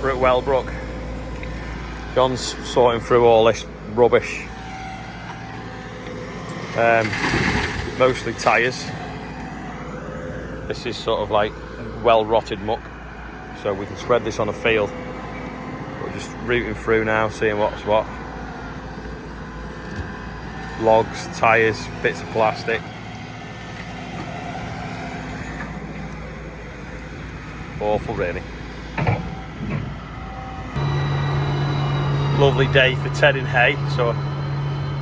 We're at Wellbrook. John's sorting through all this rubbish. Mostly tyres. This is sort of like well-rotted muck, so we can spread this on a field. We're just rooting through now, seeing what's what. Logs, tyres, bits of plastic. Awful, really. Lovely day for tedding hay, so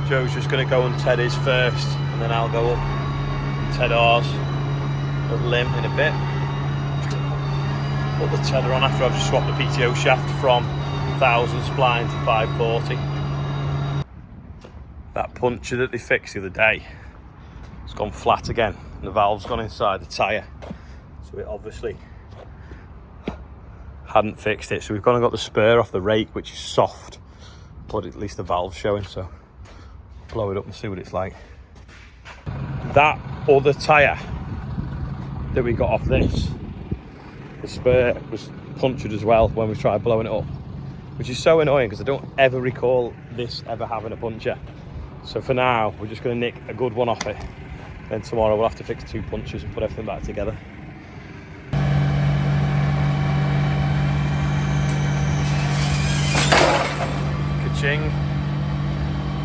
Joe's just going to go and ted his first, and then I'll go up and ted ours at Lim in a bit. Put the tedder on after I've just swapped the PTO shaft from 1000 spline to 540. That puncture that they fixed the other day, it's gone flat again, and the valve's gone inside the tyre, so it obviously hadn't fixed it. So we've gone and got the spur off the rake, which is soft, but at least the valve's showing, so blow it up and see what it's like. That other tyre that we got off this, the spur was punctured as well when we tried blowing it up, which is so annoying because I don't ever recall this ever having a puncture. So for now, we're just going to nick a good one off it. Then tomorrow we'll have to fix 2 punctures and put everything back together. Ka-ching.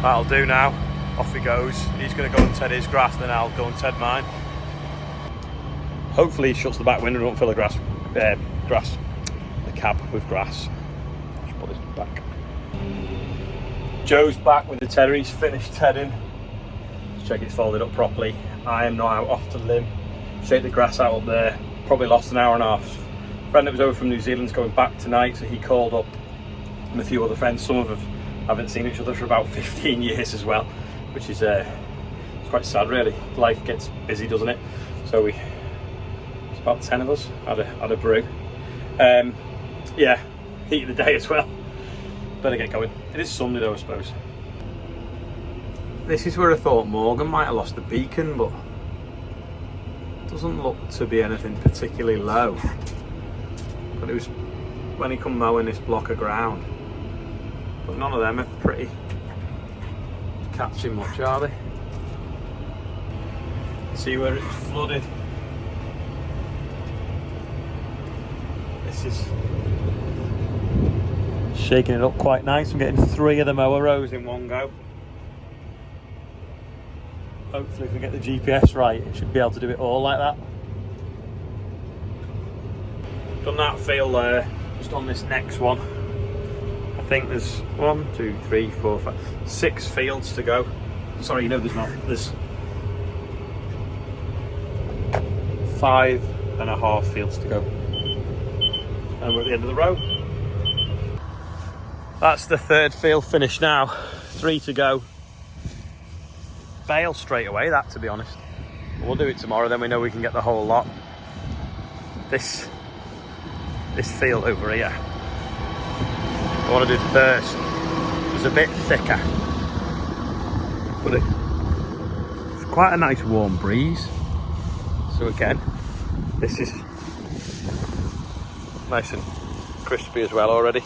That'll do now. Off he goes. He's going to go and ted his grass, then I'll go and ted mine. Hopefully he shuts the back window and don't fill the the cab with grass. Just put this back. Joe's back with the tedder. He's finished tedding. Let's check it's folded up properly. I am now out off to Lim. Shake the grass out up there. Probably lost an hour and a half. A friend that was over from New Zealand's going back tonight, so he called up and a few other friends. Some of them haven't seen each other for about 15 years as well, which is it's quite sad, really. Life gets busy, doesn't it? So it's about 10 of us had a brew. Yeah, heat of the day as well. Better get going. It is Sunday though, I suppose. This is where I thought Morgan might have lost the beacon, but it doesn't look to be anything particularly low. But it was when he come mowing this block of ground. But none of them are pretty catching much, are they? See where it's flooded. This is shaking it up quite nice. I'm getting 3 of the mower rows in one go. Hopefully if we get the GPS right, it should be able to do it all like that. Done that field there, just on this next one. I think there's 1, 2, 3, 4, 5, 6 fields to go. Sorry, no there's not. There's 5.5 fields to go. And we're at the end of the row. That's the 3rd field finished now. 3 to go. Bail straight away, that, to be honest. We'll do it tomorrow, then we know we can get the whole lot. This field over here, I want to do first. It's a bit thicker, but it's quite a nice warm breeze. So again, this is nice and crispy as well already.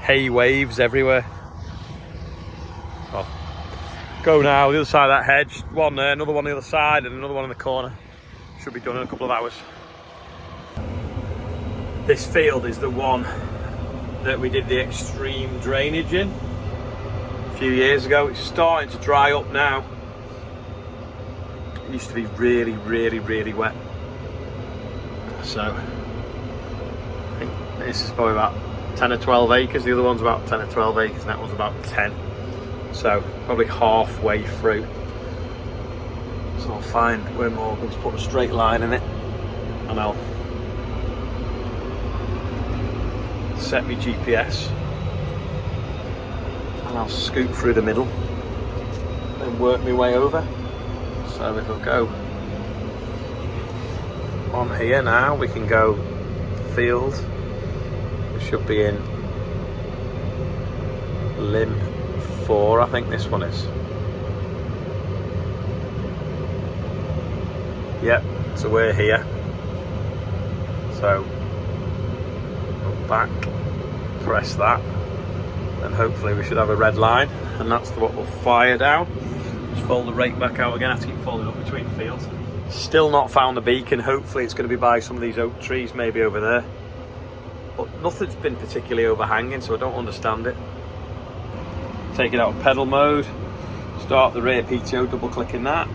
Hay waves everywhere. I'll go now, the other side of that hedge, one there, another one on the other side, and another one in the corner. Should be done in a couple of hours. This field is the one that we did the extreme drainage in a few years ago. It's starting to dry up now. It used to be really, really, really wet. So I think this is probably about 10 or 12 acres. The other one's about 10 or 12 acres, and that one's about 10. So probably halfway through. So I'll find where Morgan's put a straight line in it, and I'll set my GPS, and I'll scoop through the middle and work my way over. So it'll go on here now. We can go field. We should be in limb 4, I think this one is. Yep, so we're here. So back, press that, and hopefully we should have a red line, and that's what will fire down. Just fold the rake back out again. I have to keep folding up between fields. Still not found the beacon. Hopefully it's going to be by some of these oak trees, maybe over there, but nothing's been particularly overhanging, so I don't understand it. Take it out of pedal mode, start the rear PTO, double clicking that,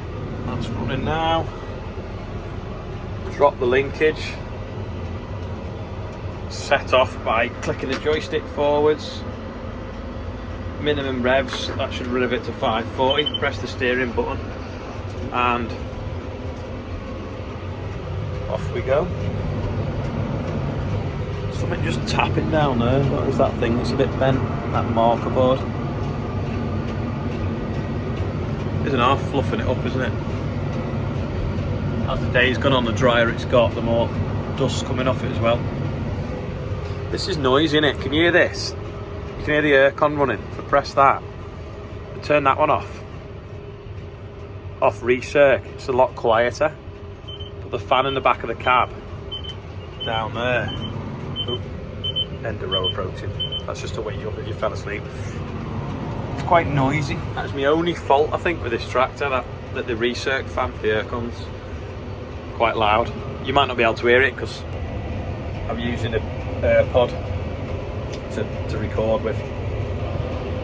that's running now. Drop the linkage, set off by clicking the joystick forwards, minimum revs, that should rev it to 540, press the steering button and off we go. Something just tapping down there. What is that thing that's a bit bent? That marker board. Isn't half fluffing it up, isn't it? As the day's gone on, the drier it's got, the more dust's coming off it as well. This is noisy, innit? Can you hear this? You can hear the aircon running. So press that. Turn that one off. Off recirc. It's a lot quieter. Put the fan in the back of the cab. Down there. Ooh. End of row approaching. That's just to wake you up if you fell asleep. It's quite noisy. That's my only fault, I think, with this tractor, that the recirc fan for the aircon's quite loud. You might not be able to hear it because I'm using a AirPod to record with.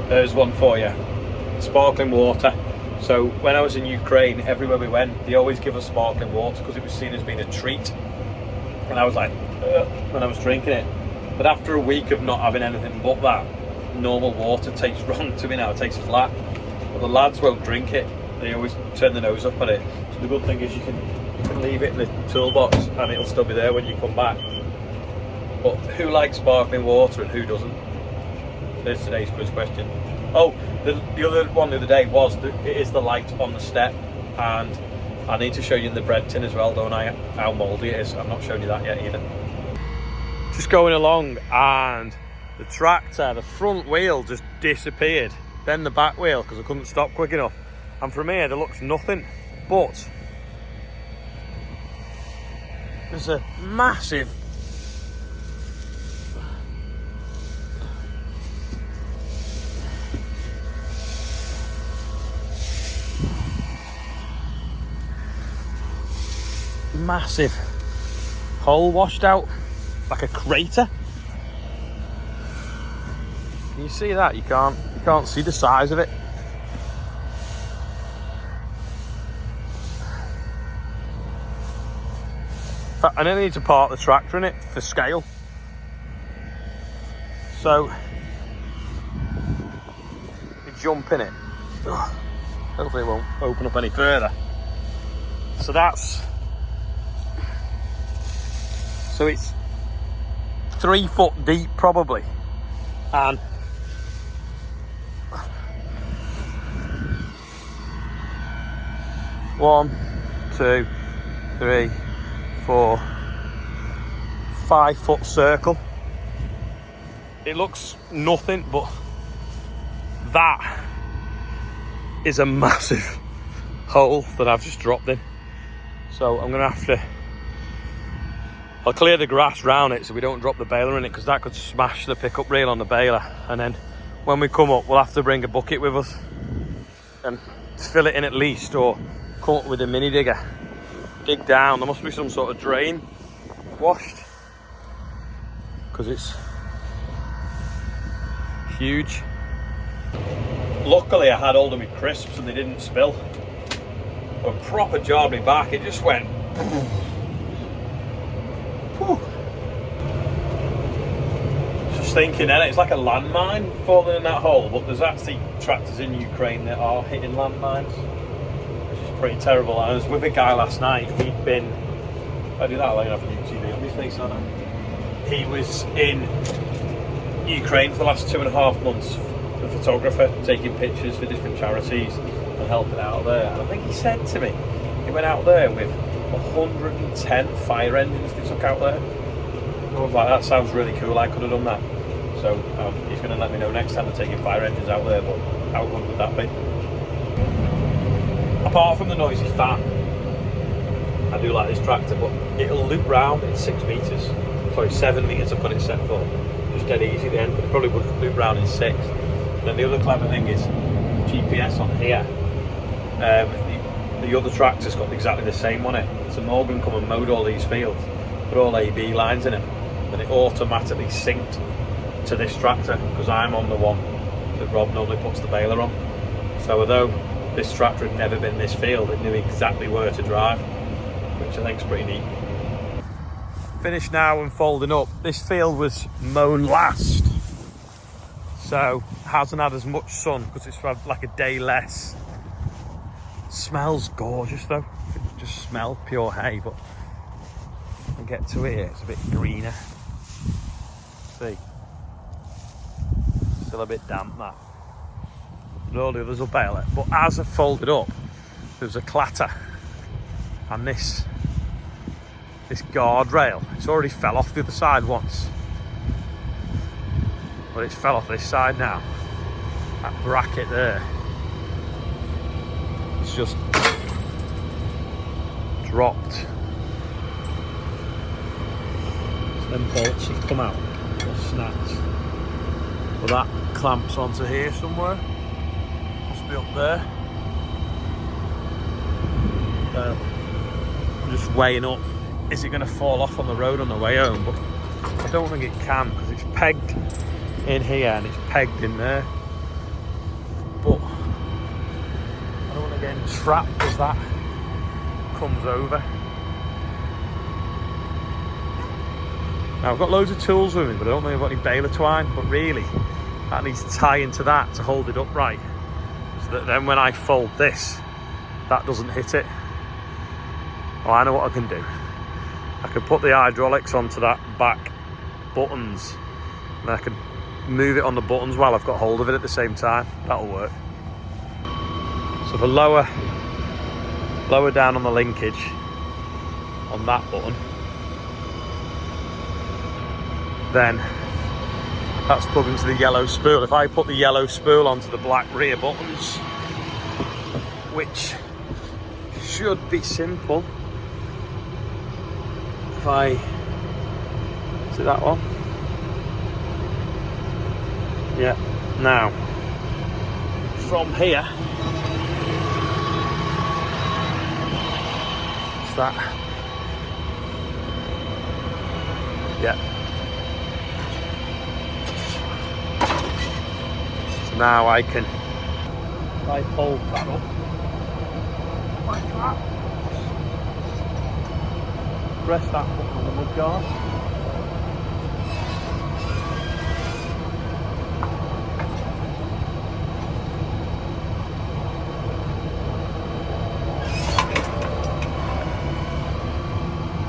There's one for you. Sparkling water. So when I was in Ukraine, everywhere we went, they always give us sparkling water because it was seen as being a treat. And I was like, when I was drinking it. But after a week of not having anything but that, normal water tastes wrong to me now. It tastes flat. But the lads won't drink it. They always turn their nose up at it. So the good thing is you can leave it in the toolbox and it'll still be there when you come back. But who likes sparkling water and who doesn't? There's today's quiz question. Oh, the other one the other day was it is the light on the step, and I need to show you in the bread tin as well, don't I? How mouldy it is. I've not shown you that yet either. Just going along, and the tractor, the front wheel just disappeared. Then the back wheel, because I couldn't stop quick enough. And from here, there looks nothing, but there's a massive hole washed out, like a crater. Can you see that? You can't see the size of it. In fact, I nearly need to park the tractor in it for scale. So you jump in it. Hopefully it won't open up any further. So it's 3 foot deep probably, and one, 2, 3, 4, 5 foot circle. It looks nothing, but that is a massive hole that I've just dropped in. So I'm gonna have to, I'll clear the grass round it so we don't drop the baler in it, because that could smash the pickup reel on the baler. And then when we come up, we'll have to bring a bucket with us and fill it in at least, or come up with a mini digger, dig down. There must be some sort of drain washed, because it's huge. Luckily I had hold of my crisps and they didn't spill. A proper jarred me back, it just went. Just thinking, then it's like a landmine falling in that hole, but there's actually tractors in Ukraine that are hitting landmines, which is pretty terrible. I was with a guy last night. He'd been, I do that like enough on YouTube on my face, aren't I? He was in Ukraine for the last 2.5 months, a photographer taking pictures for different charities and helping out there. And I think he said to me, he went out there with 110 fire engines they took out there. I was like, that sounds really cool, I could have done that. So he's going to let me know next time they're taking fire engines out there, but how good would that be? Apart from the noisy fan, I do like this tractor, but it'll loop round in 6 metres. So sorry, 7 meters I've got it set for. Just dead easy at the end, but it probably would loop round in 6. And then the other clever thing is GPS on here. The other tractor's got exactly the same on it. So Morgan come and mowed all these fields, put all AB lines in it, and it automatically synced to this tractor because I'm on the one that Rob normally puts the baler on. So although this tractor had never been in this field, it knew exactly where to drive, which I think is pretty neat. Finished now and folding up. This field was mown last, so hasn't had as much sun because it's had like a day less. Smells gorgeous though. It just smells pure hay, but when I get to here, it's a bit greener. See, still a bit damp that. But all the others will bale it. But as I folded up, there was a clatter, and this guardrail, it's already fell off the other side once, but it's fell off this side now. That bracket there, it's just dropped. So them bolts have come out, or snapped. But that clamps onto here somewhere. Must be up there. So I'm just weighing up, is it going to fall off on the road on the way home? But I don't think it can because it's pegged in here and it's pegged in there. But I don't want to get trapped as that comes over. Now I've got loads of tools with me, but I don't think I've got any baler twine. But really, that needs to tie into that to hold it upright, so that then when I fold this, that doesn't hit it. Oh, I know what I can do. I can put the hydraulics onto that back buttons, and I can move it on the buttons while I've got hold of it at the same time. That'll work. So if I lower down on the linkage on that button, then that's plugged into the yellow spool. If I put the yellow spool onto the black rear buttons, which should be simple, if I, is it that one? Yeah, now from here, it's that, yeah. So now I can, if I fold that up like that, press that button on the mud guard.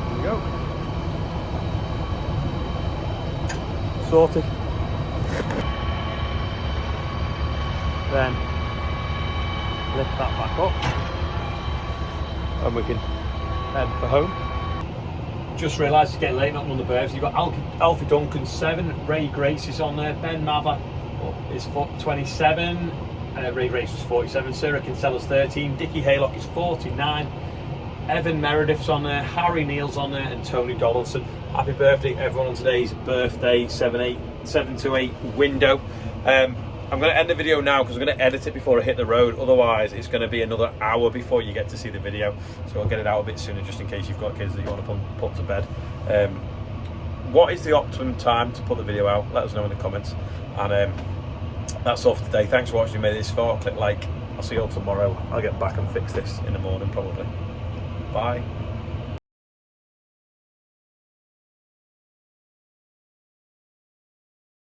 There we go. Sorted. Then lift that back up and we can head for home. Just realised it's getting late, not on the birds. You've got Alfie Duncan 7, Ray Grace is on there, Ben Mather is 27, Ray Grace was 47, Sarah Kinsella's 13, Dickie Haylock is 49, Evan Meredith's on there, Harry Neal's on there, and Tony Donaldson. Happy birthday everyone on today's birthday 728 window. I'm going to end the video now because I'm going to edit it before I hit the road. Otherwise, it's going to be another hour before you get to see the video. So I'll get it out a bit sooner just in case you've got kids that you want to put to bed. What is the optimum time to put the video out? Let us know in the comments. And that's all for today. Thanks for watching. If you made it this far, click like. I'll see you all tomorrow. I'll get back and fix this in the morning probably. Bye.